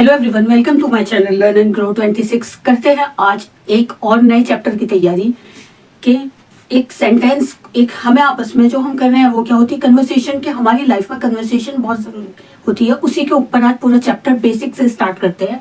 Hello everyone, welcome to my channel learn and grow 26। करते हैं आज एक और नए चैप्टर की तैयारी के एक सेंटेंस एक हमें आपस में जो हम कर रहे हैं वो क्या होती है कन्वर्सेशन के। हमारी लाइफ में कन्वर्सेशन बहुत जरूरी होती है, उसी के ऊपर आज पूरा चैप्टर बेसिक से स्टार्ट करते हैं।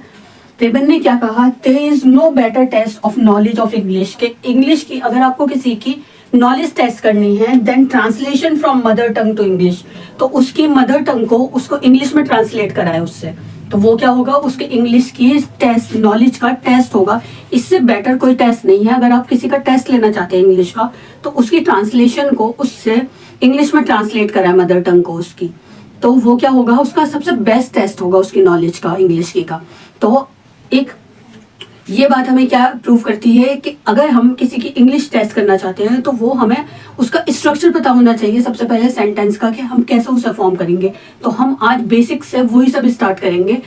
रेबन ने क्या कहा, there is no better test of knowledge of English के इंग्लिश की अगर आपको किसी की नॉलेज टेस्ट करनी है then translation from mother tongue to English, तो उसकी मदर टंग को उसको इंग्लिश में ट्रांसलेट कराए उससे, तो वो क्या होगा उसके इंग्लिश की टेस्ट नॉलेज का टेस्ट होगा। इससे बेटर कोई टेस्ट नहीं है। अगर आप किसी का टेस्ट लेना चाहते हैं इंग्लिश का तो उसकी ट्रांसलेशन को उससे इंग्लिश में ट्रांसलेट कराए मदर टंग को उसकी, तो वो क्या होगा उसका सबसे बेस्ट टेस्ट होगा उसकी नॉलेज का इंग्लिश की का। तो एक ये बात हमें क्या प्रूव करती है कि अगर हम किसी की इंग्लिश टेस्ट करना चाहते हैं तो वो हमें उसका स्ट्रक्चर पता होना चाहिए सबसे पहले सेंटेंस का, कि हम कैसे उसे फॉर्म करेंगे। तो हम आज बेसिक से वही सब स्टार्ट करेंगे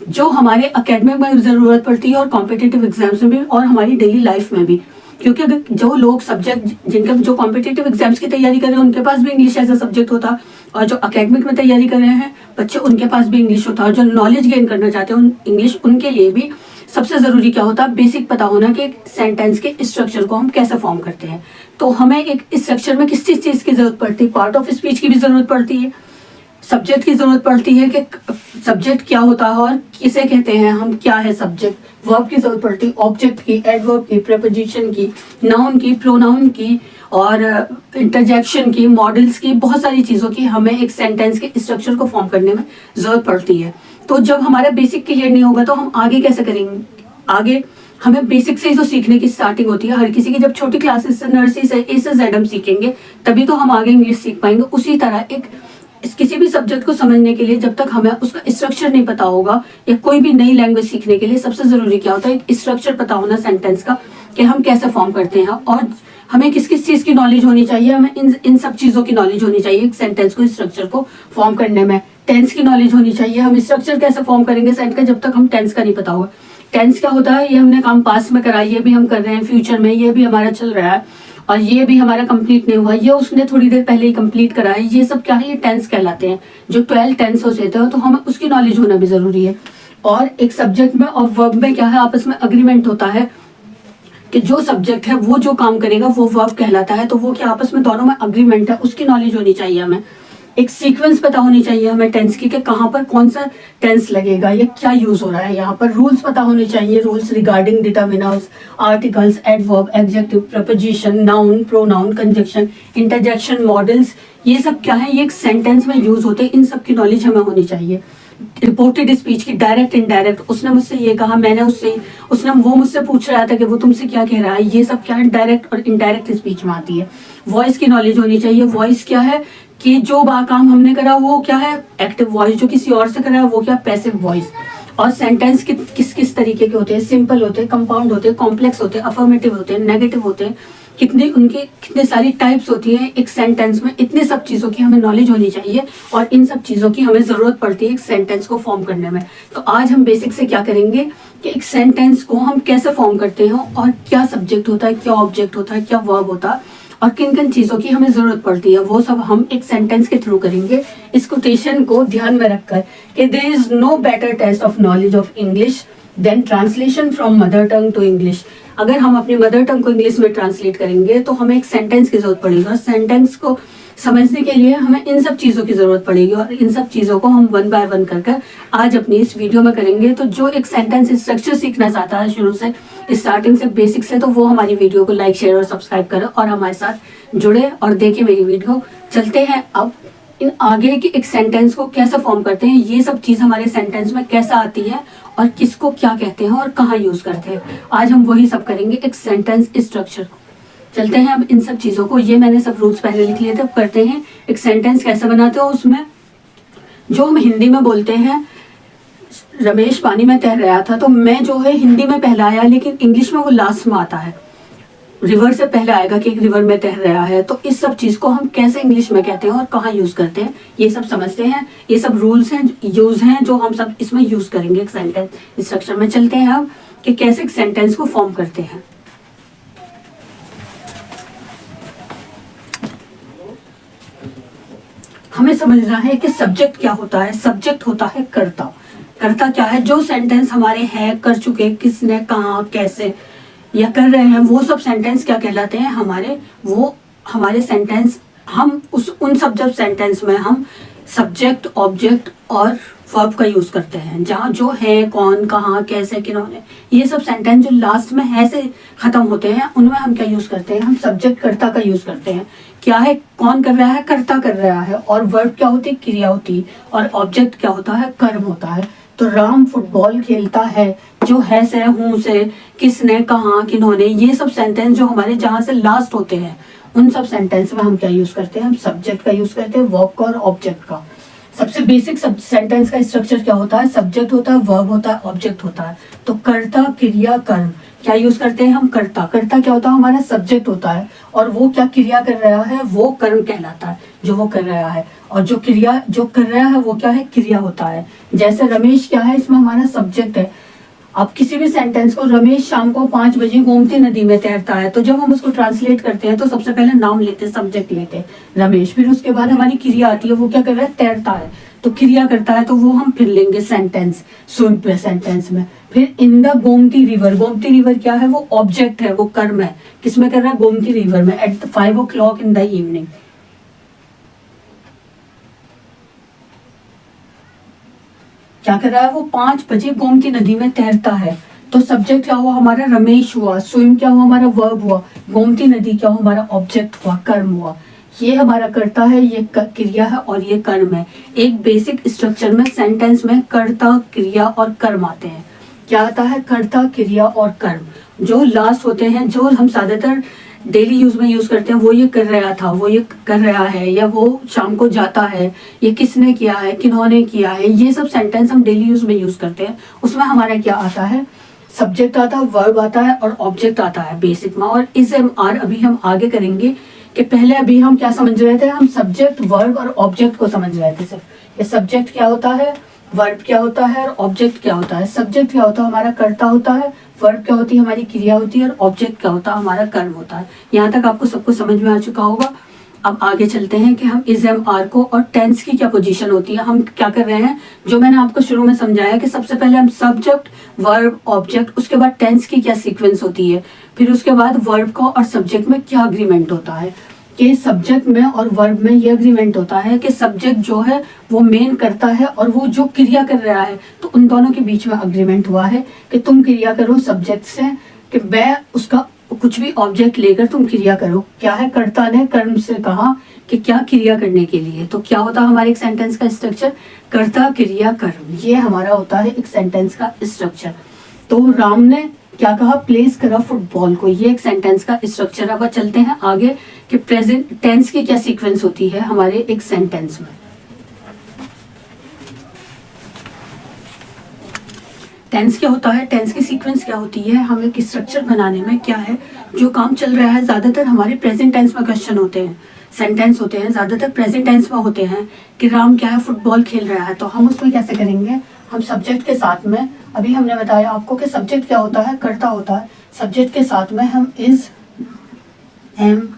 जो हमारे एकेडमिक में जरूरत पड़ती है और कॉम्पिटिटिव एग्जाम्स में भी और हमारी डेली लाइफ में भी। क्योंकि अगर जो लोग सब्जेक्ट जिनके जो कॉम्पिटिटिव एग्जाम्स की तैयारी कर रहे हैं उनके पास भी इंग्लिश एज अ सब्जेक्ट होता है, और जो एकेडमिक में तैयारी कर रहे हैं बच्चे उनके पास भी इंग्लिश होता है, और जो नॉलेज गेन करना चाहते हैं इंग्लिश उनके लिए भी सबसे जरूरी क्या होता है बेसिक पता होना कि एक सेंटेंस के स्ट्रक्चर को हम कैसे फॉर्म करते हैं। तो हमें एक स्ट्रक्चर में किस चीज की जरूरत पड़ती है, पार्ट ऑफ स्पीच की भी जरूरत पड़ती है, सब्जेक्ट की जरूरत पड़ती है कि सब्जेक्ट क्या होता है और किसे कहते हैं हम, क्या है सब्जेक्ट, वर्ब की जरूरत पड़ती है, ऑब्जेक्ट की, एडवर्ब की, प्रीपोजिशन की, नाउन की, प्रोनाउन की और इंटरजेक्शन की, मॉडल्स की, बहुत सारी चीजों की हमें एक सेंटेंस के स्ट्रक्चर को फॉर्म करने में जरूरत पड़ती है। तो जब हमारा बेसिक क्लियर नहीं होगा तो हम आगे कैसे करेंगे। आगे हमें बेसिक से ही तो सीखने की स्टार्टिंग होती है हर किसी की, जब छोटी क्लासेस से नर्सरी से ए से जेड हम सीखेंगे तभी तो हम आगे इंग्लिश सीख पाएंगे। उसी तरह एक किसी भी सब्जेक्ट को समझने के लिए जब तक हमें उसका स्ट्रक्चर नहीं पता होगा, या कोई भी नई लैंग्वेज सीखने के लिए सबसे जरूरी क्या होता है एक स्ट्रक्चर पता होना सेंटेंस का, कि हम कैसे फॉर्म करते हैं। और हमें किस किस चीज की नॉलेज होनी चाहिए, हमें इन सब चीजों की नॉलेज होनी चाहिए एक सेंटेंस को स्ट्रक्चर को फॉर्म करने में। टेंस की नॉलेज होनी चाहिए, हम स्ट्रक्चर कैसे फॉर्म करेंगे सेंटेंस का जब तक हम टेंस का नहीं पता होगा। टेंस क्या होता है ये हमने काम पास्ट में करा, ये भी हम कर रहे हैं फ्यूचर में, ये भी हमारा चल रहा है और ये भी हमारा कंप्लीट नहीं हुआ, ये उसने थोड़ी देर पहले ही कंप्लीट करा है, ये सब क्या है ये टेंस कहलाते हैं। जो 12 टेंस होते हैं तो हमें उसकी नॉलेज होना भी जरूरी है। और एक सब्जेक्ट में और वर्ब में क्या है आपस में अग्रीमेंट होता है कि जो सब्जेक्ट है वो जो काम करेगा वो वर्ब कहलाता है, तो वो क्या आपस में दोनों में अग्रीमेंट है उसकी नॉलेज होनी चाहिए हमें। एक सीक्वेंस पता होनी चाहिए हमें टेंस की कि कहाँ पर कौन सा टेंस लगेगा, ये क्या यूज हो रहा है यहाँ पर। रूल्स पता होने चाहिए, rules regarding determiners, articles, adverb, adjective, preposition, noun, pronoun, conjunction, interjection, models, ये सब क्या है ये एक सेंटेंस में यूज होते हैं, इन सब की नॉलेज हमें होनी चाहिए। रिपोर्टेड स्पीच की डायरेक्ट इनडायरेक्ट, उसने मुझसे ये कहा मैंने उससे, उसने वो मुझसे पूछ रहा था कि वो तुमसे क्या कह रहा है, ये सब क्या है डायरेक्ट और इनडायरेक्ट स्पीच में आती है। वॉइस की नॉलेज होनी चाहिए, वॉइस क्या है कि जो काम हमने करा वो क्या है एक्टिव वॉइस, जो किसी और से करा है वो क्या पैसिव वॉइस। और सेंटेंस किस किस तरीके के होते हैं, सिंपल होते हैं, कंपाउंड होते हैं, कॉम्प्लेक्स होते हैं, अफर्मेटिव होते हैं, नेगेटिव होते हैं, कितने सारी टाइप्स होती हैं एक सेंटेंस में, इतने सब चीजों की हमें नॉलेज होनी चाहिए और इन सब चीजों की हमें जरूरत पड़ती है एक सेंटेंस को फॉर्म करने में। तो आज हम बेसिक से क्या करेंगे कि एक सेंटेंस को हम कैसे फॉर्म करते हैं और क्या सब्जेक्ट होता है, क्या ऑब्जेक्ट होता है, क्या वर्ब होता है और किन किन चीजों की हमें जरूरत पड़ती है, वो सब हम एक सेंटेंस के थ्रू करेंगे। इस कोटेशन को ध्यान में रखकर कि there is no better test of knowledge of English than translation from mother tongue to English. अगर हम अपनी मदर टंग को इंग्लिश में ट्रांसलेट करेंगे तो हमें एक सेंटेंस की जरूरत पड़ेगी, और सेंटेंस को समझने के लिए हमें इन सब चीजों की जरूरत पड़ेगी, और इन सब चीजों को हम वन बाय वन कर आज अपनी इस वीडियो में करेंगे। तो जो एक सेंटेंस स्ट्रक्चर सीखना चाहता है शुरू से स्टार्टिंग से बेसिक से, तो वो हमारी वीडियो को लाइक शेयर और सब्सक्राइब करें और हमारे साथ जुड़े और देखें मेरी वीडियो। चलते हैं अब इन आगे की एक सेंटेंस को कैसे फॉर्म करते हैं, ये सब चीज हमारे सेंटेंस में कैसा आती है और किसको क्या कहते हैं और कहाँ यूज करते हैं, आज हम वही सब करेंगे एक सेंटेंस स्ट्रक्चर। चलते हैं अब इन सब चीजों को, ये मैंने सब रूल्स पहले लिख लिए थे। अब करते हैं एक सेंटेंस कैसे बनाते हो। उसमें जो हम हिंदी में बोलते हैं रमेश पानी में तैर रहा था, तो मैं जो है हिंदी में पहला आया लेकिन इंग्लिश में वो लास्ट में आता है, रिवर से पहले आएगा कि एक रिवर में तैर रहा है। तो इस सब चीज को हम कैसे इंग्लिश में कहते हैं और कहाँ यूज करते हैं ये सब समझते हैं। ये सब रूल्स हैं यूज हैं जो हम सब इसमें यूज करेंगे एक सेंटेंस स्ट्रक्चर में। चलते हैं अब कि कैसे एक सेंटेंस को फॉर्म करते हैं। हमें समझना है कि सब्जेक्ट क्या होता है। सब्जेक्ट होता है कर्ता, कर्ता क्या है, जो सेंटेंस हमारे हैं, कर चुके, किसने, कहाँ, कैसे या कर रहे हैं, वो सब सेंटेंस क्या कहलाते हैं हमारे, वो हमारे सेंटेंस। हम उन सब जब सेंटेंस में हम सब्जेक्ट, ऑब्जेक्ट और वर्ब का यूज करते हैं, जहाँ जो है, कौन, कहाँ, कैसे, किन्होंने, ये सब सेंटेंस जो लास्ट में है से खत्म होते हैं, उनमें हम क्या यूज करते हैं, हम सब्जेक्ट कर्ता का यूज करते हैं। क्या है, कौन कर रहा है, कर्ता कर रहा है, और वर्ब क्या होती है, क्रिया होती, और ऑब्जेक्ट क्या होता है, कर्म होता है। तो राम फुटबॉल खेलता है, जो है से, हूँ से, किसने, कहाँ, किन्होंने, ये सब सेंटेंस जो हमारे जहाँ से लास्ट होते हैं, उन सब सेंटेंस में हम क्या यूज करते हैं, हम सब्जेक्ट का यूज करते हैं, वर्ब का और ऑब्जेक्ट का। सबसे बेसिक सेंटेंस का स्ट्रक्चर क्या होता है, सब्जेक्ट होता है, वर्ब होता है, ऑब्जेक्ट होता है। तो कर्ता, क्रिया, कर्म, क्या यूज करते हैं हम, कर्ता। कर्ता क्या होता है, हमारा सब्जेक्ट होता है, और वो क्या क्रिया कर रहा है, वो कर्म कहलाता है, जो वो कर रहा है। और जो क्रिया जो कर रहा है वो क्या है, क्रिया होता है। जैसे रमेश क्या है, इसमें हमारा सब्जेक्ट है। अब किसी भी सेंटेंस को, रमेश शाम को 5 बजे गोमती नदी में तैरता है, तो जब हम उसको ट्रांसलेट करते हैं तो सबसे पहले नाम लेते हैं, सब्जेक्ट लेते हैं रमेश, फिर उसके बाद हमारी क्रिया आती है, वो क्या कर रहा है, तैरता है, तो क्रिया करता है, तो वो हम फिर लेंगे सेंटेंस, स्विम पे सेंटेंस में। फिर in the Gomti river, Gomti river क्या है, वो ऑब्जेक्ट है, वो कर्म है, किसमें कर रहा है, गोमती रिवर में। At 5 o'clock in the evening, क्या कर रहा है, वो 5 बजे गोमती नदी में तैरता है। तो सब्जेक्ट क्या हुआ हमारा, रमेश हुआ, स्विम क्या हुआ हमारा, वर्ब हुआ, गोमती नदी क्या हुआ हमारा, ऑब्जेक्ट हुआ, कर्म हुआ। ये हमारा कर्ता है, ये क्रिया है, और ये कर्म है। एक बेसिक स्ट्रक्चर में सेंटेंस में कर्ता, क्रिया और कर्म आते हैं। क्या आता है, कर्ता, क्रिया और कर्म जो लास्ट होते हैं, जो हम ज्यादातर डेली यूज में यूज करते हैं, वो ये कर रहा था, वो ये कर रहा है, या वो शाम को जाता है, ये किसने किया है, किन्होंने किया है, ये सब सेंटेंस हम डेली यूज में यूज करते हैं। उसमें हमारा क्या आता है, सब्जेक्ट आता है, वर्ब आता है, और ऑब्जेक्ट आता है बेसिक में। और इस एम आर अभी हम आगे करेंगे कि पहले अभी हम क्या समझ रहे थे, हम सब्जेक्ट, वर्ब और ऑब्जेक्ट को समझ रहे थे सिर्फ। ये सब्जेक्ट क्या होता है, वर्ब क्या होता है, और ऑब्जेक्ट क्या होता है। सब्जेक्ट क्या होता है, हमारा कर्ता होता है, वर्ब क्या होती है, हमारी क्रिया होती है, और ऑब्जेक्ट क्या होता है, हमारा कर्म होता है। यहाँ तक आपको सबको समझ में आ चुका होगा। अब आगे चलते हैं कि हम इज एम आर को, और टेंस की क्या पोजीशन होती है, हम क्या कर रहे हैं, जो मैंने आपको शुरू में समझाया कि सबसे पहले हम सब्जेक्ट, वर्ब, ऑब्जेक्ट, उसके बाद टेंस की क्या सीक्वेंस होती है, फिर उसके बाद वर्ब का और सब्जेक्ट में क्या अग्रीमेंट होता है। कि सब्जेक्ट में और वर्ब में ये अग्रीमेंट होता है कि सब्जेक्ट जो है वो मेन करता है, और वो जो क्रिया कर रहा है, तो उन दोनों के बीच में अग्रीमेंट हुआ है कि तुम क्रिया करो सब्जेक्ट से, कि मैं उसका कुछ भी ऑब्जेक्ट लेकर तुम क्रिया करो। क्या है, कर्ता ने कर्म से कहा कि क्या क्रिया करने के लिए। तो क्या होता है हमारे एक सेंटेंस का स्ट्रक्चर, कर्ता, क्रिया, कर्म, ये हमारा होता है एक सेंटेंस का स्ट्रक्चर। तो राम ने क्या कहा, प्लेस करा फुटबॉल को, ये एक सेंटेंस का स्ट्रक्चर। अब चलते हैं आगे कि प्रेजेंट टेंस की क्या सीक्वेंस होती है हमारे एक सेंटेंस में। टेंस क्या होता है, टेंस की सीक्वेंस क्या होती है, हम एक स्ट्रक्चर बनाने में क्या है जो काम चल रहा है। ज्यादातर हमारे प्रेजेंट टेंस में क्वेश्चन होते हैं, सेंटेंस होते हैं, ज्यादातर प्रेजेंट टेंस में होते हैं कि राम क्या है, फुटबॉल खेल रहा है। तो हम उसमें कैसे करेंगे, हम सब्जेक्ट के साथ में, अभी हमने बताया आपको कि सब्जेक्ट क्या होता है, कर्ता होता है, सब्जेक्ट के साथ में हम इज, एम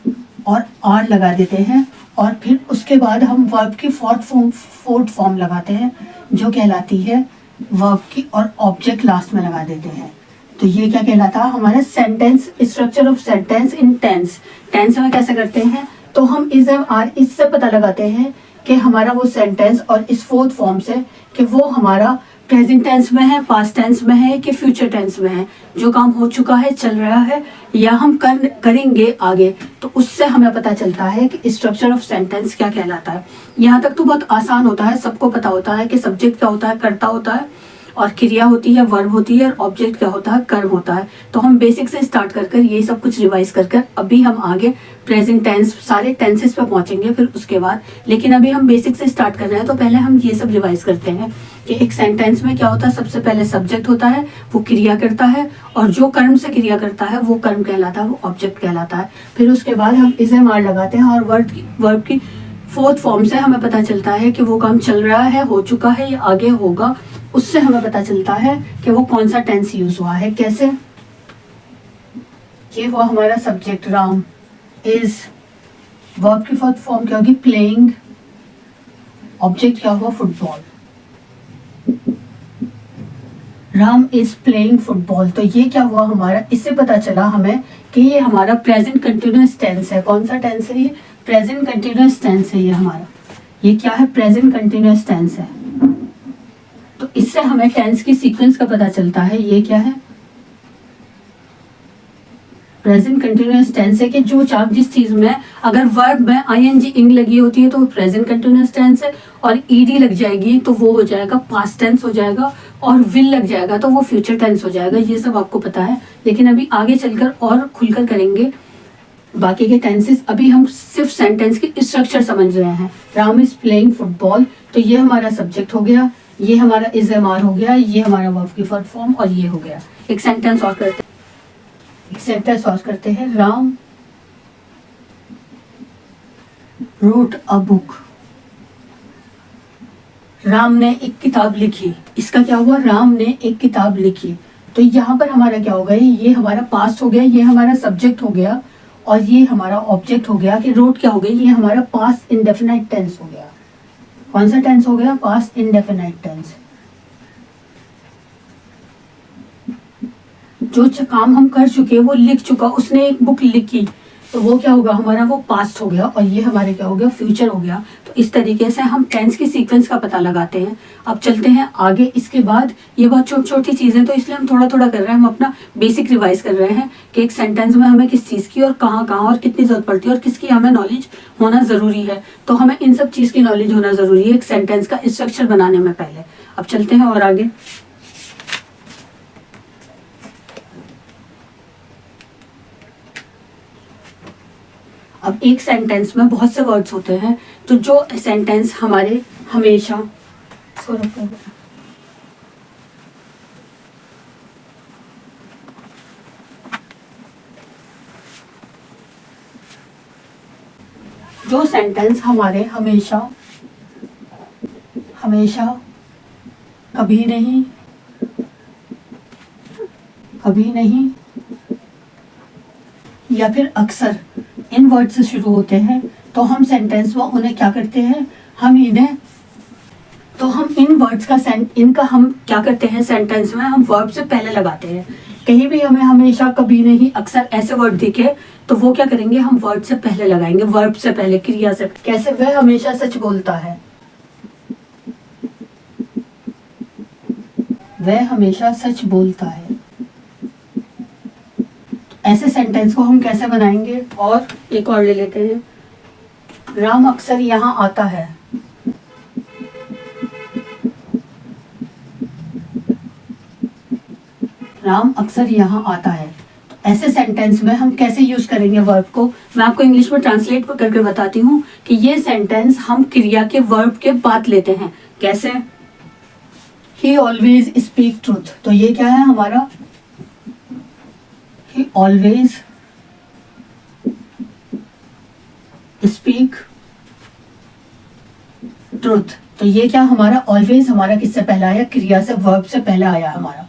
और आर लगा देते हैं, और फिर उसके बाद हम वर्ब की फोर्थ फॉर्म लगाते हैं जो कहलाती है वर्ब की, और ऑब्जेक्ट लास्ट में लगा देते हैं। तो ये क्या कहलाता है हमारा sentence, structure of sentence in tense. Tense में कैसे करते हैं, तो हम इज, एम, आर इससे पता लगाते हैं कि हमारा वो सेंटेंस, और इस फोर्थ फॉर्म से कि वो हमारा प्रेजेंट टेंस में है, पास्ट टेंस में है, कि फ्यूचर टेंस में है, जो काम हो चुका है, चल रहा है, या हम करेंगे आगे। तो उससे हमें पता चलता है कि स्ट्रक्चर ऑफ सेंटेंस क्या कहलाता है। यहाँ तक तो बहुत आसान होता है, सबको पता होता है कि सब्जेक्ट क्या होता है, कर्ता होता है, और क्रिया होती है, वर्ब होती है, और ऑब्जेक्ट क्या होता है, कर्म होता है। तो हम बेसिक से स्टार्ट कर ये सब कुछ रिवाइज कर अभी हम आगे प्रेजेंट टेंस, सारे टेंसेस पे पहुंचेंगे फिर उसके बाद। लेकिन अभी हम बेसिक से स्टार्ट कर रहे हैं, तो पहले हम ये सब रिवाइज करते हैं कि एक सेंटेंस में क्या होता है। सबसे पहले सब्जेक्ट होता है, वो क्रिया करता है, और जो कर्म से क्रिया करता है वो कर्म कहलाता है, वो ऑब्जेक्ट कहलाता है। फिर उसके बाद हम इज, एम, आर लगाते हैं, और वर्ब की फोर्थ फॉर्म से हमें पता चलता है कि वो काम चल रहा है, हो चुका है, या आगे होगा। उससे हमें पता चलता है कि वो कौन सा टेंस यूज हुआ है। कैसे, ये हुआ हमारा सब्जेक्ट राम, इज, वर्ब की फोर्थ फॉर्म क्या होगी, प्लेइंग, ऑब्जेक्ट क्या हुआ, football. Ram is playing football. तो ये क्या हुआ हमारा, इससे पता चला हमें कि ये हमारा प्रेजेंट कंटिन्यूअस टेंस है। कौन सा टेंस है ये? प्रेजेंट कंटिन्यूअस टेंस है ये हमारा। ये क्या है? प्रेजेंट कंटिन्यूअस टेंस है। तो इससे हमें टेंस की सीक्वेंस का पता चलता है। ये क्या है? प्रेजेंट कंटिन्यूअस टेंस है कि जो जिस चीज में अगर वर्ब में आईएनजी इंग लगी होती है तो वो प्रेजेंट कंटिन्यूअस टेंस है, और ईडी लग जाएगी तो वो हो जाएगा पास्ट टेंस हो जाएगा, और विल लग जाएगा तो वो फ्यूचर टेंस हो जाएगा। ये सब आपको पता है, लेकिन अभी आगे चलकर और खुलकर करेंगे बाकी के टेंसेस। अभी हम सिर्फ सेंटेंस की स्ट्रक्चर समझ रहे हैं। राम इज प्लेइंग फुटबॉल, तो ये हमारा सब्जेक्ट हो गया, ये हमारा इज एम आर हो गया, ये हमारा वर्ब की फर्स्ट फॉर्म, और ये हो गया। एक सेंटेंस और करते हैं, Ram wrote a book. Ram ने एक किताब लिखी। इसका क्या हुआ? राम ने एक किताब लिखी। तो यहाँ पर हमारा क्या हो गया? ये हमारा पास्ट हो गया, ये हमारा सब्जेक्ट हो गया, और ये हमारा ऑब्जेक्ट हो गया। कि रोट क्या हो गई? ये हमारा पास्ट इंडेफिनाइट टेंस हो गया। कौन सा टेंस हो गया? Past indefinite tense. जो काम हम कर चुके, वो लिख चुका, उसने एक बुक लिखी, तो वो क्या होगा हमारा? वो पास्ट हो गया, और ये हमारे क्या हो गया? फ्यूचर हो गया। तो इस तरीके से हम टेंस की सीक्वेंस का पता लगाते हैं। अब चलते हैं आगे। इसके बाद ये बहुत छोटी छोटी चीज़ें, तो इसलिए हम थोड़ा थोड़ा कर रहे हैं, हम अपना बेसिक रिवाइज कर रहे हैं कि एक सेंटेंस में हमें किस चीज़ की और कहाँ कहाँ और कितनी जरूरत पड़ती है और किसकी हमें नॉलेज होना ज़रूरी है। तो हमें इन सब चीज़ की नॉलेज होना ज़रूरी है एक सेंटेंस का स्ट्रक्चर बनाने में पहले। अब चलते हैं और आगे। अब एक सेंटेंस में बहुत से वर्ड्स होते हैं, तो जो सेंटेंस हमारे हमेशा जो सेंटेंस हमारे हमेशा हमेशा कभी नहीं, कभी नहीं या फिर अक्सर इन वर्ड से शुरू होते हैं, तो हम सेंटेंस में उन्हें क्या करते हैं? हम इन वर्ड्स का इनका हम क्या करते हैं? सेंटेंस में हम वर्ब से पहले लगाते हैं। कहीं भी हमें हमेशा, कभी नहीं, अक्सर ऐसे वर्ड दिखे तो वो क्या करेंगे? हम वर्ड से पहले लगाएंगे, वर्ब से पहले, क्रिया से। कैसे? वह हमेशा सच बोलता है, वह हमेशा सच बोलता है। ऐसे सेंटेंस को हम कैसे बनाएंगे? और एक और ले लेते हैं। राम अक्सर यहाँ आता है, राम अक्सर यहाँ आता है। तो ऐसे सेंटेंस में हम कैसे यूज करेंगे वर्ब को? मैं आपको इंग्लिश में ट्रांसलेट करके बताती हूँ कि ये सेंटेंस हम क्रिया के वर्ब के बाद लेते हैं। कैसे? ही ऑलवेज स्पीक ट्रूथ। तो ये क्या है हमारा? He always speak truth। तो ये क्या हमारा? ऑलवेज हमारा किससे पहले आया? क्रिया से, वर्ब से पहले आया हमारा।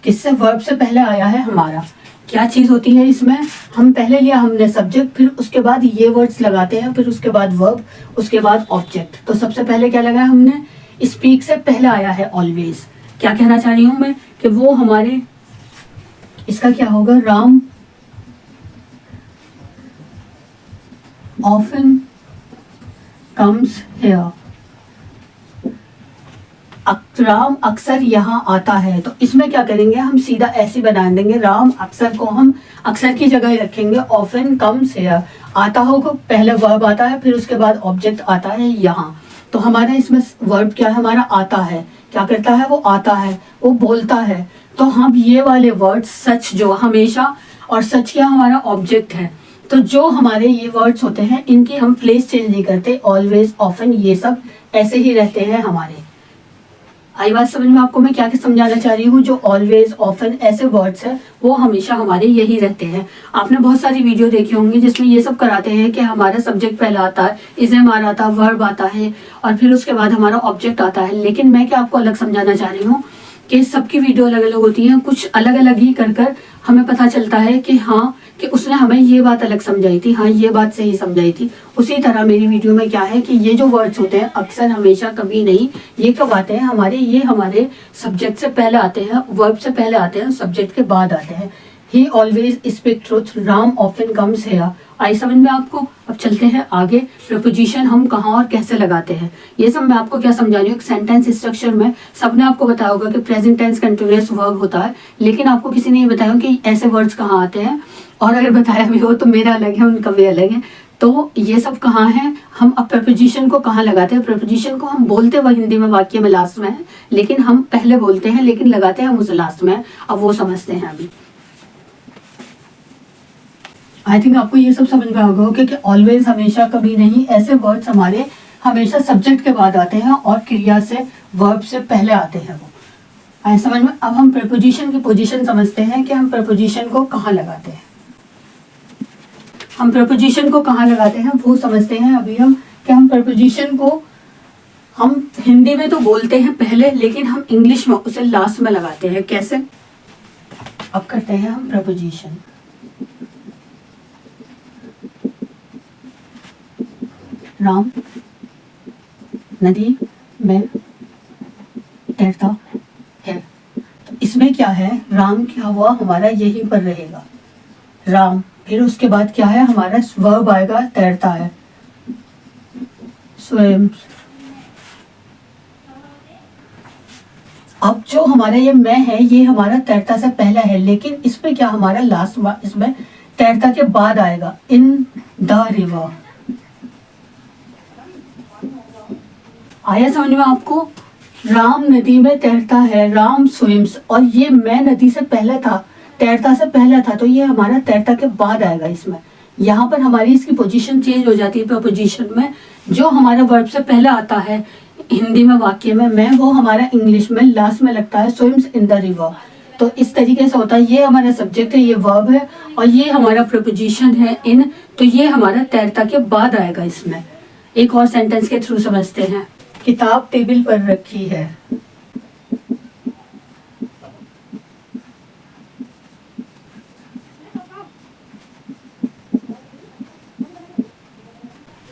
किससे? वर्ब से पहले आया है हमारा। क्या चीज होती है इसमें? हम पहले लिया हमने सब्जेक्ट, फिर उसके बाद ये वर्ड्स लगाते हैं, फिर उसके बाद वर्ब, उसके बाद ऑब्जेक्ट। तो सबसे पहले क्या लगाया हमने? स्पीक से पहले आया है ऑलवेज। क्या कहना चाह रही हूं मैं? कि वो हमारे, इसका क्या होगा? Ram often comes here। Ram अक्सर यहाँ आता है। तो इसमें क्या करेंगे? हम सीधा ऐसे बना देंगे, राम अक्सर को हम अक्सर की जगह रखेंगे, often comes here। आता होगा, पहले वर्ब आता है, फिर उसके बाद ऑब्जेक्ट आता है यहाँ। तो हमारा इसमें वर्ब क्या है? हमारा आता है। क्या करता है? वो आता है, वो बोलता है। तो हम ये वाले वर्ड सच, जो हमेशा और सच क्या हमारा ऑब्जेक्ट है, तो जो हमारे ये वर्ड्स होते हैं इनकी हम प्लेस चेंज नहीं करते। ऑलवेज, ऑफन, ये सब ऐसे ही रहते हैं हमारे। आई बात समझ में आपको मैं क्या समझाना चाह रही हूँ? जो ऑलवेज, ऑफन ऐसे वर्ड्स है वो हमेशा हमारे यही रहते हैं। आपने बहुत सारी वीडियो देखी होंगी जिसमें ये सब कराते हैं कि हमारा सब्जेक्ट पहले आता है, इज़म आता है, वर्ब आता है, और फिर उसके बाद हमारा ऑब्जेक्ट आता है। लेकिन मैं क्या आपको अलग समझाना चाह रही हूँ कि सबकी वीडियो अलग अलग होती हैं, कुछ अलग अलग ही कर हमें पता चलता है कि हाँ, कि उसने हमें ये बात अलग समझाई थी, हाँ ये बात सही समझाई थी। उसी तरह मेरी वीडियो में क्या है कि ये जो वर्ड्स होते हैं अक्सर, हमेशा, कभी नहीं, ये कब आते हैं हमारे, ये हमारे सब्जेक्ट से पहले आते हैं, वर्ब से पहले आते हैं, सब्जेक्ट के बाद आते हैं। He always speak truth, Ram often comes here. आई समझ में आपको? अब चलते हैं आगे। प्रपोजिशन हम कहाँ और कैसे लगाते हैं, ये सब मैं आपको क्या समझा रही हूँ। एक सेंटेंस स्ट्रक्चर में सबने आपको बताया होगा कि प्रेजेंट टेंस कंटिन्यूअस वर्ब होता है, लेकिन आपको किसी ने ये बताया कि ऐसे वर्ड्स कहाँ आते हैं, और अगर बताया भी हो तो मेरा अलग है, उनका भी अलग है। तो ये सब कहाँ है, हम अब प्रपोजिशन को कहाँ लगाते हैं। प्रपोजिशन को हम बोलते हुए हिंदी में वाक्य में लास्ट में है, लेकिन हम पहले बोलते हैं, लेकिन लगाते हैं हम उसे लास्ट में। अब वो समझते हैं अभी। आई थिंक आपको ये सब समझ में आ गया होगा कि ऑलवेज, हमेशा, कभी नहीं, ऐसे वर्ड्स हमारे हमेशा सब्जेक्ट के बाद आते हैं और क्रिया से, वर्ब से पहले आते हैं। वो आई समझ में। अब हम प्रपोजिशन की पोजीशन समझते हैं कि हम प्रपोजिशन को कहाँ लगाते हैं। हम प्रपोजिशन को कहाँ लगाते हैं वो समझते हैं अभी हम, कि हम प्रपोजिशन को हम हिंदी में तो बोलते हैं पहले, लेकिन हम इंग्लिश में उसे लास्ट में लगाते हैं। कैसे? अब करते हैं हम प्रपोजिशन। राम नदी में तैरता है। तो इसमें क्या है, राम क्या हुआ हमारा यहीं पर रहेगा, राम। फिर उसके बाद क्या है हमारा वर्ब आएगा, तैरता है, स्वयं। अब जो हमारा ये मैं है, ये हमारा तैरता से पहला है, लेकिन इसमें क्या हमारा लास्ट, इसमें तैरता के बाद आएगा, इन द रिवर। आया समझ में आपको? राम नदी में तैरता है, राम स्विम्स, और ये मैं नदी से पहले था, तैरता से पहले था, तो ये हमारा तैरता के बाद आएगा इसमें। यहाँ पर हमारी इसकी पोजीशन चेंज हो जाती है प्रपोजिशन में। जो हमारा वर्ब से पहले आता है हिंदी में वाक्य में मैं, वो हमारा इंग्लिश में लास्ट में लगता है, स्विम्स इन द रिवर। तो इस तरीके से होता है। ये हमारा सब्जेक्ट है, ये वर्ब है, और ये हमारा प्रपोजिशन है इन, तो ये हमारा तैरता के बाद आएगा इसमें। एक और सेंटेंस के थ्रू समझते हैं। किताब टेबल पर रखी है,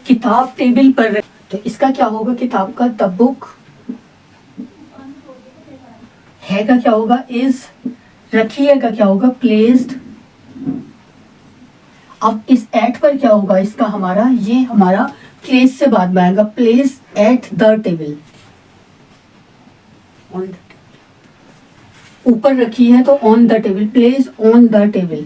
किताब टेबल पर, तो इसका क्या होगा, किताब का द बुक, है का क्या होगा, इज, रखी है का क्या होगा, प्लेस्ड। अब इस एट पर क्या होगा इसका हमारा, ये हमारा प्लेस से बाद में आएगा, प्लेस एट द टेबल। ऊपर रखी है तो on the table, place on the table.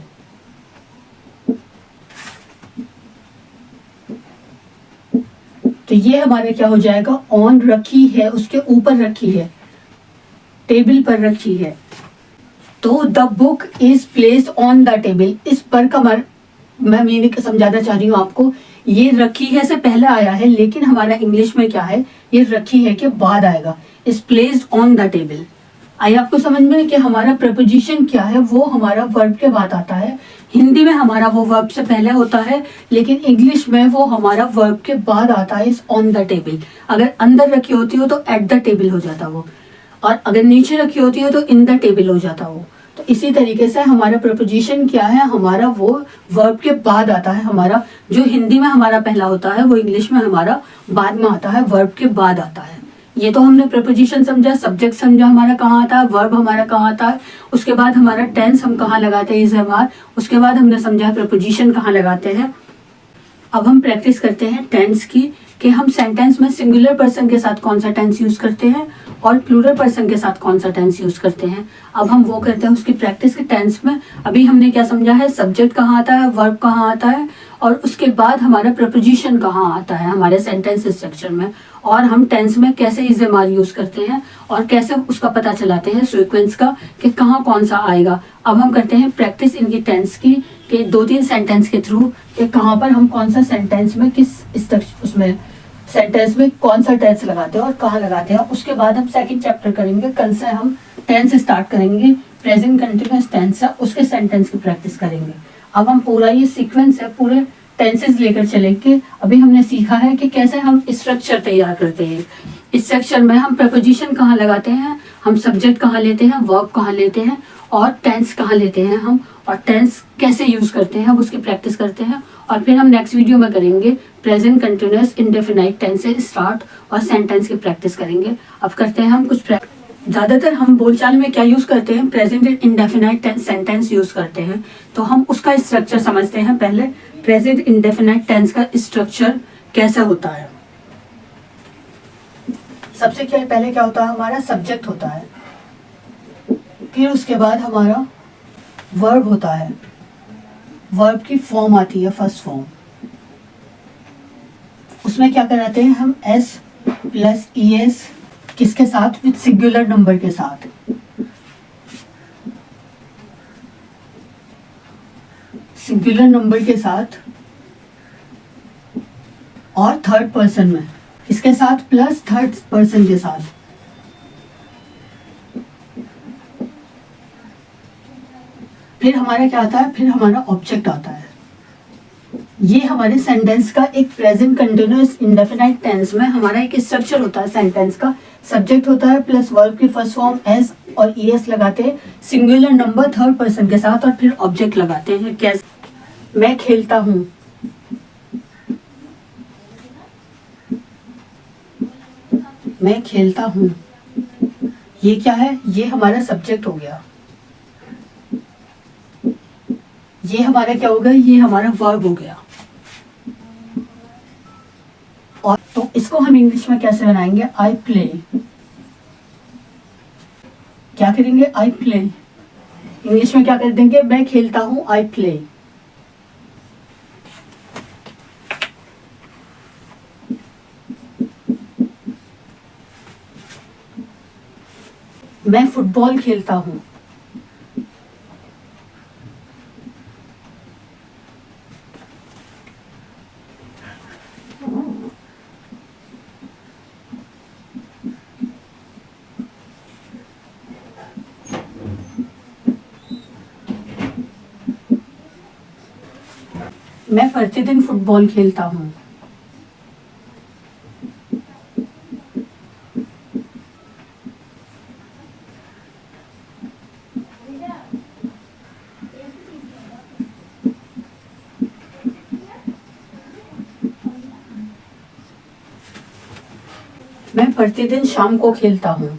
तो ये हमारे क्या हो जाएगा, ऑन रखी है, उसके ऊपर रखी है, टेबल पर रखी है। तो the book is placed on the table. इस पर का मैं मीनिंग समझाना चाह रही हूँ आपको। ये रखी है से पहले आया है, लेकिन हमारा इंग्लिश में क्या है, ये रखी है के बाद आएगा, is placed on the table. आइए आपको समझ में कि हमारा प्रपोजिशन क्या है, वो हमारा वर्ब के बाद आता है। हिंदी में हमारा वो वर्ब से पहले होता है, लेकिन इंग्लिश में वो हमारा वर्ब के बाद आता है, इज ऑन द टेबल। अगर अंदर रखी होती हो तो एट द टेबल हो जाता वो, और अगर नीचे रखी होती हो तो इन द टेबल हो जाता वो। तो इसी तरीके से हमारा प्रपोजिशन क्या है, हमारा वो वर्ब के बाद आता है। हमारा जो हिंदी में हमारा पहला होता है, वो इंग्लिश में हमारा बाद में आता है, वर्ब के बाद आता है। ये तो हमने प्रपोजिशन समझा, सब्जेक्ट समझा हमारा कहाँ आता है, वर्ब हमारा कहाँ आता है, उसके बाद हमारा टेंस हम कहाँ लगाते हैं, इज हमारा, उसके बाद हमने समझा प्रपोजिशन कहाँ लगाते हैं। अब हम प्रैक्टिस करते हैं टेंस की, कि हम सेंटेंस में सिंगुलर पर्सन के साथ कौन सा टेंस यूज करते हैं और प्लूरल पर्सन के साथ कौन सा टेंस यूज करते हैं। अब हम वो करते हैं उसकी प्रैक्टिस के टेंस में। अभी हमने क्या समझा है, सब्जेक्ट कहाँ आता है, वर्ब कहाँ आता है, और उसके बाद हमारा प्रपोजिशन कहाँ आता है हमारे सेंटेंस स्ट्रक्चर में, और हम टेंस में कैसे इज एम आर यूज करते हैं और कैसे उसका पता चलाते हैं सीक्वेंस का कि कहाँ कौन सा आएगा। अब हम करते हैं प्रैक्टिस इनकी टेंस की, कि 2-3 सेंटेंस के थ्रू कि कहाँ पर हम कौन सा सेंटेंस में किस उसमें सेंटेंस में कौन सा टेंस लगाते हैं और कहाँ लगाते हैं। उसके बाद हम सेकंड चैप्टर करेंगे, कल से हम टेंस स्टार्ट करेंगे, प्रेजेंट कंटिन्यूअस टेंस है उसके सेंटेंस की प्रैक्टिस करेंगे। अब हम पूरा ये सीक्वेंस है पूरे टेंसेस लेकर चलेंगे। अभी हमने सीखा है कि कैसे हम स्ट्रक्चर तैयार करते हैं। इस सेक्शन में हम प्रपोजिशन कहाँ लगाते हैं, हम सब्जेक्ट कहाँ लेते हैं, वर्ब कहाँ लेते हैं और टेंस कहाँ लेते हैं हम, और टेंस कैसे यूज़ करते हैं, हम उसकी प्रैक्टिस करते हैं। और फिर हम नेक्स्ट वीडियो में करेंगे प्रेजेंट कंटिन्यूअस इंडेफिनाइट टेंस से स्टार्ट और सेंटेंस की प्रैक्टिस करेंगे। अब करते हैं हम कुछ ज़्यादातर हम बोलचाल में क्या यूज़ करते हैं, प्रेजेंट इंडेफिनाइट सेंटेंस यूज़ करते हैं। तो हम उसका स्ट्रक्चर समझते हैं पहले। प्रेजेंट इंडेफिनाइट टेंस का स्ट्रक्चर कैसा होता है। सबसे पहले क्या होता है, हमारा सब्जेक्ट होता है, फिर उसके बाद हमारा वर्ब होता है, वर्ब की फॉर्म आती है फर्स्ट फॉर्म, उसमें क्या कराते हैं हम एस प्लस ई एस, किसके साथ, विद सिंगुलर नंबर के साथ, सिंगुलर नंबर के साथ, और थर्ड पर्सन में किसके साथ, प्लस थर्ड पर्सन के साथ। फिर हमारा क्या आता है, फिर हमारा ऑब्जेक्ट आता है। ये हमारे सेंटेंस का एक प्रेजेंट कंटिन्यूअस इंडेफिनाइट टेंस में हमारा एक स्ट्रक्चर होता है। सेंटेंस का सब्जेक्ट होता है प्लस वर्ब की फर्स्ट फॉर्म एस और ई एस लगाते हैं सिंगुलर नंबर थर्ड पर्सन के साथ, और फिर ऑब्जेक्ट लगाते हैं। कैसे, मैं खेलता हूँ, मैं खेलता हूँ, ये क्या है, ये हमारा सब्जेक्ट हो गया। ये हमारा क्या हो गया, ये हमारा वर्ब हो गया। और तो इसको हम इंग्लिश में कैसे बनाएंगे, आई प्ले, क्या करेंगे, आई प्ले, इंग्लिश में क्या कर देंगे, मैं खेलता हूं, आई प्ले। मैं फुटबॉल खेलता हूं, मैं प्रतिदिन फुटबॉल खेलता हूँ, मैं प्रतिदिन शाम को खेलता हूँ,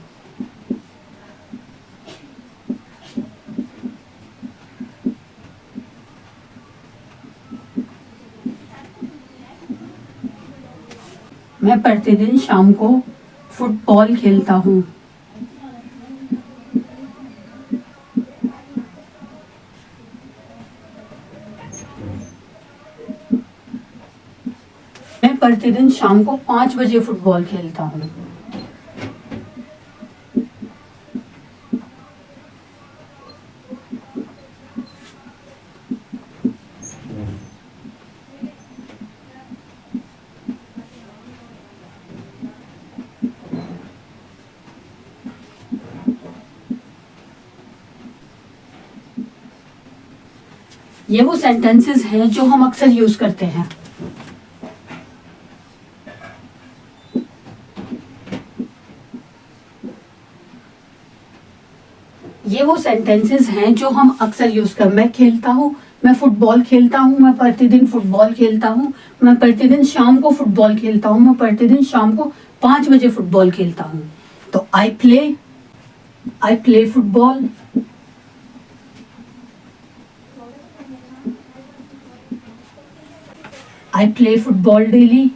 मैं प्रतिदिन शाम को फुटबॉल खेलता हूँ, मैं प्रतिदिन शाम को 5 बजे फुटबॉल खेलता हूँ, ये वो सेंटेंसेस हैं जो हम अक्सर यूज करते हैं। ये वो सेंटेंसेस हैं जो हम अक्सर यूज कर, मैं खेलता हूँ, मैं फुटबॉल खेलता हूँ, मैं प्रतिदिन फुटबॉल खेलता हूँ, मैं प्रतिदिन शाम को फुटबॉल खेलता हूँ, मैं प्रतिदिन शाम को 5 बजे फुटबॉल खेलता हूँ। तो आई play football, I play football daily.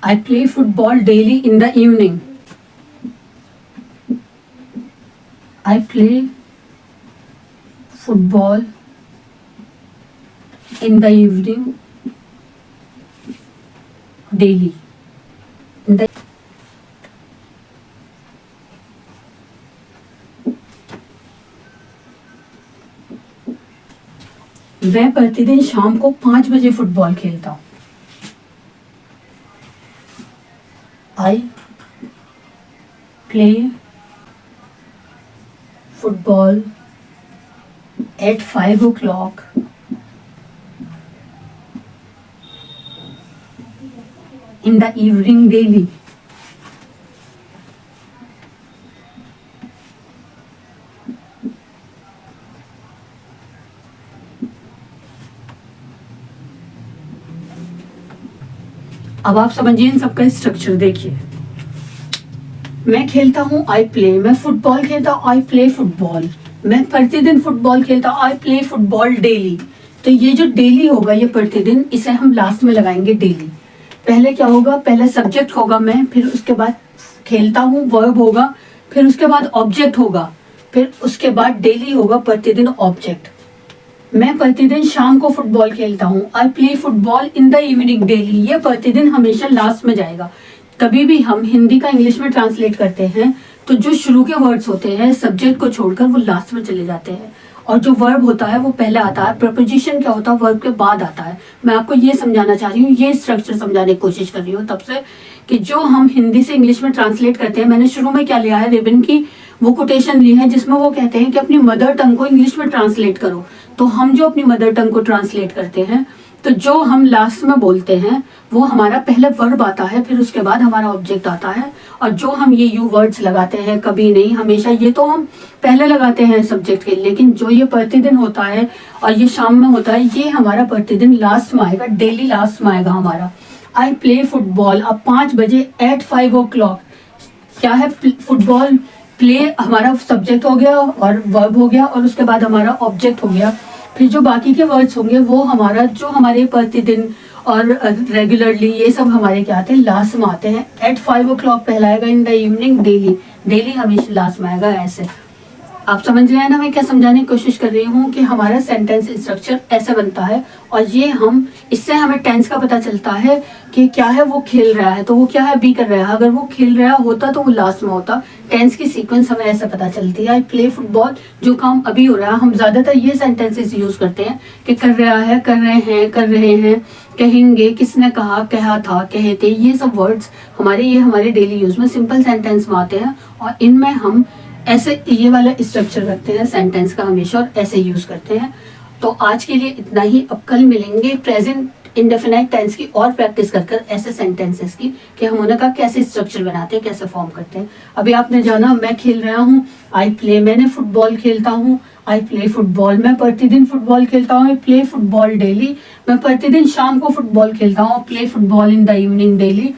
I play football daily in the evening. I play football in the evening daily. मैं प्रतिदिन शाम को 5 बजे फुटबॉल खेलता हूँ। I play football at 5 o'clock in the evening daily. अब आप समझिए इन सबका स्ट्रक्चर देखिए। मैं खेलता हूँ, आई प्ले। मैं फुटबॉल खेलता हूँ, आई प्ले फुटबॉल। मैं प्रतिदिन फुटबॉल खेलता हूँ, आई प्ले फुटबॉल डेली। तो ये जो डेली होगा, ये प्रतिदिन, इसे हम लास्ट में लगाएंगे डेली। पहले क्या होगा, पहले सब्जेक्ट होगा मैं, फिर उसके बाद खेलता हूँ वर्ब होगा, फिर उसके बाद ऑब्जेक्ट होगा, फिर उसके बाद डेली होगा प्रतिदिन ऑब्जेक्ट। मैं प्रतिदिन शाम को फुटबॉल खेलता हूँ, I play football in the evening daily. ये प्रतिदिन हमेशा लास्ट में जाएगा। कभी भी हम हिंदी का इंग्लिश में ट्रांसलेट करते हैं तो जो शुरू के वर्ड्स होते हैं सब्जेक्ट को छोड़कर वो लास्ट में चले जाते हैं, और जो वर्ब होता है वो पहले आता है। प्रपोजिशन क्या होता है, वर्ब के बाद आता है। मैं आपको ये समझाना चाह रही हूँ, ये स्ट्रक्चर समझाने की कोशिश कर रही हूँ तब से, कि जो हम हिंदी से इंग्लिश में ट्रांसलेट करते हैं, मैंने शुरू में क्या लिया है, रिबन की वो कोटेशन ली है जिसमें वो कहते हैं कि अपनी मदर टंग को इंग्लिश में ट्रांसलेट करो। तो हम जो अपनी मदर टंग को ट्रांसलेट करते हैं, तो जो हम लास्ट में बोलते हैं वो हमारा पहले वर्ब आता है, फिर उसके बाद हमारा ऑब्जेक्ट आता है। और जो हम ये यू वर्ड्स लगाते हैं, कभी नहीं हमेशा, ये तो हम पहले लगाते हैं सब्जेक्ट के, लेकिन जो ये प्रतिदिन होता है और ये शाम में होता है, ये हमारा प्रतिदिन लास्ट में आएगा, डेली लास्ट में आएगा हमारा। आई प्ले फुटबॉल। अब 5 बजे एट 5 o'clock क्या है, फुटबॉल। प्ले हमारा सब्जेक्ट हो गया और वर्ब हो गया, और उसके बाद हमारा ऑब्जेक्ट हो गया। फिर जो बाकी के वर्ड्स होंगे वो हमारा, जो हमारे प्रतिदिन और रेगुलरली, ये सब हमारे क्या आते हैं, लास्ट में आते हैं। एट 5 o'clock पहला आएगा, इन द इवनिंग डेली। डेली हमेशा लास्ट में आएगा। ऐसे आप समझ रहे हैं ना मैं क्या समझाने की कोशिश कर रही हूँ, कि हमारा सेंटेंस स्ट्रक्चर ऐसे बनता है। और ये हम, इससे हमें टेंस का पता चलता है कि क्या है, वो खेल रहा है तो वो क्या है, बी कर रहा है। अगर वो खेल रहा होता तो वो लास्ट में होता। टेंस की सीक्वेंस हमें ऐसे पता चलती है। आई प्ले फुटबॉल, जो काम अभी हो रहा है, हम ज्यादातर ये सेंटेंसेस यूज करते हैं कि कर रहा है, कर रहे हैं, कर रहे हैं, कहेंगे, किसने कहा, कहा था, कहे थे। ये सब वर्ड्स हमारे डेली यूज में सिंपल सेंटेंस में आते हैं, और इनमें हम ऐसे ये वाला स्ट्रक्चर रखते हैं सेंटेंस का हमेशा, और ऐसे यूज करते हैं। तो आज के लिए इतना ही। अब कल मिलेंगे प्रेजेंट इंडेफिनाइट टेंस की और प्रैक्टिस कर ऐसे सेंटेंसेस की, कि हम उन्हें का कैसे स्ट्रक्चर बनाते हैं, कैसे फॉर्म करते हैं। अभी आपने जाना, मैं खेल रहा हूँ, आई प्ले। मैंने फुटबॉल खेलता हूँ, आई प्ले फुटबॉल। मैं प्रतिदिन फुटबॉल खेलता हूँ, आई प्ले फुटबॉल डेली। मैं प्रतिदिन शाम को फुटबॉल खेलता हूँ, play football in the evening daily.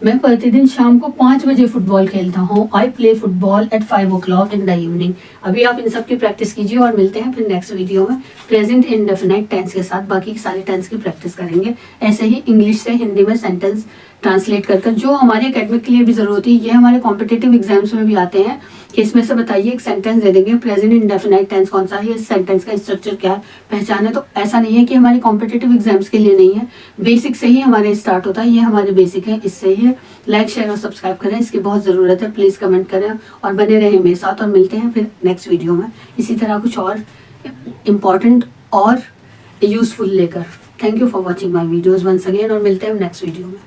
मैं प्रतिदिन शाम को 5 बजे फुटबॉल खेलता हूँ, I play football at 5 o'clock in the evening. अभी आप इन सब की प्रैक्टिस कीजिए, और मिलते हैं फिर नेक्स्ट वीडियो में प्रेजेंट इंडेफिनाइट टेंस के साथ। बाकी सारे टेंस की प्रैक्टिस करेंगे, ऐसे ही इंग्लिश से हिंदी में सेंटेंस ट्रांसलेट कर जो हमारे एकेडमिक के लिए भी जरूरत है। ये हमारे कॉम्पिटेटिव एग्जाम्स में भी आते हैं, कि इसमें से बताइए एक सेंटेंस दे देंगे, प्रेजेंट इंडेफिनाइट टेंस कौन सा है, इस सेंटेंस का स्ट्रक्चर क्या है, पहचाने। तो ऐसा नहीं है कि हमारे कॉम्पिटेटिव एग्जाम्स के लिए नहीं है, बेसिक से ही हमारे स्टार्ट होता है। ये हमारे बेसिक है, इससे ही लाइक, शेयर और सब्सक्राइब करें, इसकी बहुत ज़रूरत है। प्लीज़ कमेंट करें और बने रहें मेरे साथ, और मिलते हैं फिर नेक्स्ट वीडियो में इसी तरह कुछ और इम्पॉर्टेंट और यूज़फुल लेकर। Thank you for watching my videos once again, और मिलते हैं नेक्स्ट वीडियो में।